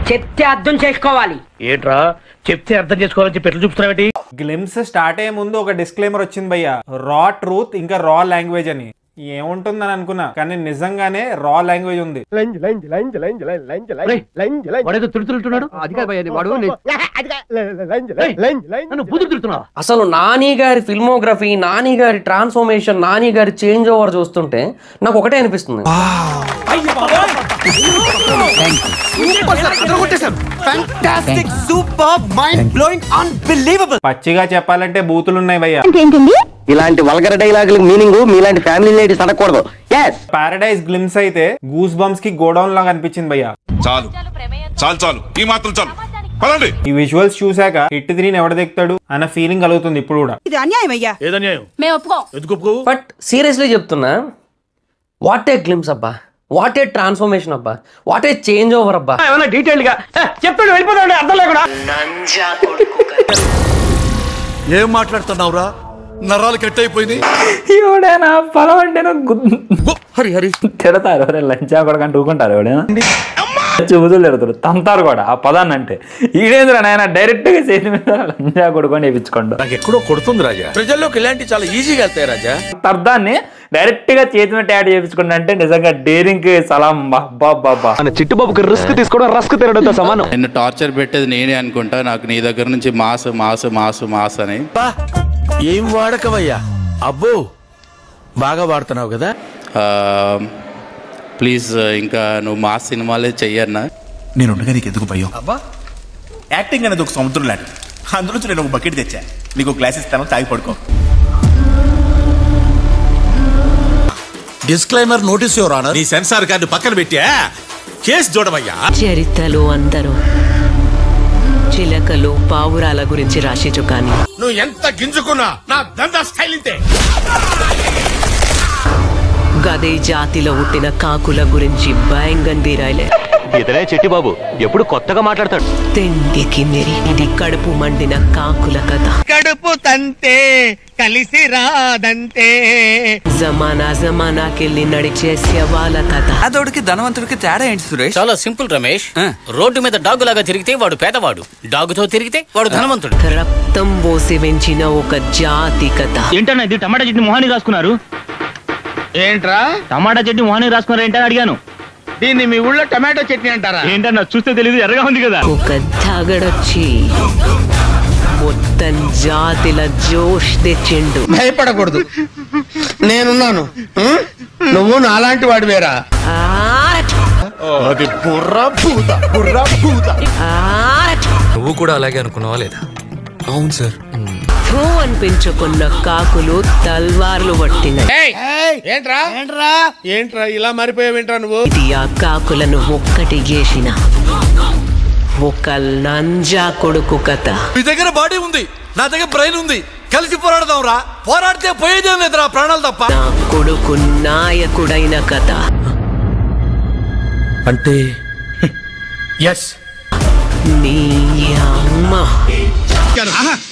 చెప్తే అర్థం చేసుకోవాలి. ఏంట్రా చెప్తే అర్థం చేసుకోవాలని చెప్పి ఎట్లా చూపుతున్నావేంటి? గ్లిమ్స్ స్టార్ట్ అయ్యే ముందు ఒక డిస్క్లైమర్ వచ్చింది భయ్య, రా ట్రూత్ ఇంకా రా లాంగ్వేజ్ అని. ఏముంటుందని అనుకున్నా కానీ నిజంగానే రా లాంగ్వేజ్ ఉంది. అసలు నాని గారి ఫిల్మోగ్రఫీ, నాని గారి ట్రాన్స్ఫర్మేషన్, నాని గారి చేంజ్ ఓవర్ చూస్తుంటే నాకు ఒకటే అనిపిస్తుంది, పచ్చిగా చెప్పాలంటే బూతులున్నాయి భయ్య. ఇలాంటి వల్గర్ డైలాగులకు మీనింగ్ మీలాంటి ఫ్యామిలీ లేడీస్ అనకూడదు. పారడైజ్ గ్లిమ్స్ అయితే గూస్ బంప్స్ కి గోడౌన్ లాగా అనిపించింది భయ్య. చాలు చాలు చాలు, ఈ మాత్రం చాలు పదండి. ఈ విజువల్స్ చూసాక హిట్ 3 ఎవడ దిగుతాడు అన్న ఫీలింగ్ కలుగుతుంది ఇప్పుడు కూడా. ఇది అన్యాయం అయ్యా. బట్ సీరియస్లీ చెప్తున్నా, వాట్ ఏ గ్లిమ్స్ అబ్బా, వాట్ ఏ ట్రాన్స్ఫర్మేషన్ అబ్బా, వాట్ ఏ చేంజ్ ఓవర్ అబ్బా. ఏమన్నా డీటెయిల్ గా చెప్తాడు వెళ్ళిపోతాడు అర్థం లేకుండా. ఏం మాట్లాడుతున్నావురా? నరాలు కట్ అయిపోయింది. ఎవడైనా పొలం అంటే హరి హరి తిడతారు, లంచా కూడా కంటే ఊకుంటారు. ఎవడైనా చూపుతులు తిడతారు, తంతారు కూడా ఆ పదాన్ని. అంటే ఈడేంద్ర నాయన డైరెక్ట్ గా చేతి మీద లంచా కొడుకొని వేయించుకోండి. నాకు ఎక్కడో కొడుతుంది రాజా. ప్రజల్లోకి ఇలాంటి చాలా ఈజీగా వెళ్తాయి రాజా. అర్థాన్ని డైరెక్ట్ గా చేతి మీద యాడ్ చేయించుకోండి అంటే నిజంగా డేరింగ్ కి సలాం. బాబా చిట్టుబాబుకి రిస్క్ తీసుకోవడం రస్క్ తినడంతో సమానం. నిన్ను టార్చర్ పెట్టేది నేనే అనుకుంటా. నాకు నీ దగ్గర నుంచి మాస్ మాస్ మాస్ మాస్ అని. ఏం వాడకవయ్యా? అబ్బో బాగా వాడుతున్నావు కదా. ప్లీజ్ ఇంకా నువ్వు మాస్ సినిమాలే చెయ్యన్నా. నేను ఉండగా నీకు ఎందుకు భయం? అబ్బా యాక్టింగ్ అనేది ఒక సముద్రం లాంటి, అందులో నేను ఒక బకెట్ తెచ్చా, నీకు గ్లాస్ ఇస్తాను, తాగి పడుకో. Disclaimer notice your honour. నీ సెన్సార్ కార్డు పక్కన పెట్టా, కేసు చూడవయ్యా. చరిత్రలో అందరూ చిలకలు పావురాల గురించి రాసేచు కానీ నువ్వు ఎంత గింజుకున్నా నా దందా స్టైల్ ఇంతే. గదే జాతిలో పుట్టిన కాకుల గురించి భయంగా రాయలే. ఇతనే చిట్టిబాబు, ఎప్పుడు కొత్తగా మాట్లాడతాడు. తిండికి మెరి ఇది కడుపు మండిన కాకుల కథ. కడుపు తంతే కలిసి రాదంతే. జమానాకెళ్ళి నడిచే శవాల కథ. అదోడికి ధనవంతుడికి తేడా ఏంటి సురేష్? చాలా సింపుల్ రమేష్. రోడ్డు మీద డాగు లాగా తిరిగితే వాడు పేదవాడు, డాగుతో తిరిగితే వాడు ధనవంతుడు. రక్తం పోసి పెంచిన ఒక జాతి కథ. ఏంటన్నా ఇది టమాటా చట్నీ మొహానికి రాసుకున్నారు? ఏంట్రా టమాటా చట్నీ మొహానికి రాసుకున్నారు ఏంటని అడిగాను. దీన్ని మీ ఊళ్ళో టమాటో చట్నీ అంటారా? ఏంటన్నా చూస్తే తెలియదు, ఎర్రగా ఉంది కదా. ఒక తాగడొచ్చి మొత్తం జాతిల జోష్ తెచ్చిండు. భయపడకూడదు, నేనున్నాను. నువ్వు నాలాంటి వాడు వేరా? నువ్వు కూడా అలాగే అనుకున్నావా లేదా? అవును సార్. అనిపించుకున్న కాకులు తల్వార్లు పట్టినాయి. ఏంట్రా ఇలా మారిపోయావేంట్రా నువ్వు? ఇది ఆ కాకులను ఒక్కటి చేసిన ఒక లంజా కొడుకు కథ. మీ దగ్గర బాడీ ఉంది, నా దగ్గర బ్రెయిన్ ఉంది, కలిసి పోరాడదాం రా. పోరాడితే పోయేదేం లేదురా, ప్రాణాలు తప్ప. నా కొడుకు నాయకుడైన కథ. అంటే ఎస్ నీ అమ్మ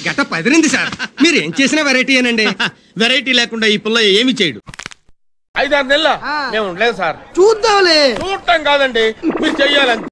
గట్ట పదిరింది సార్. మీరు ఏం చేసినా వెరైటీ అనండి. వెరైటీ లేకుండా ఈ పుల్ల ఏమి చేయడు. 5-6 నెలల మేము ఉండలేదు సార్. చూద్దాంలే. చూడటం కాదండి, మీరు చెయ్యాలంటే.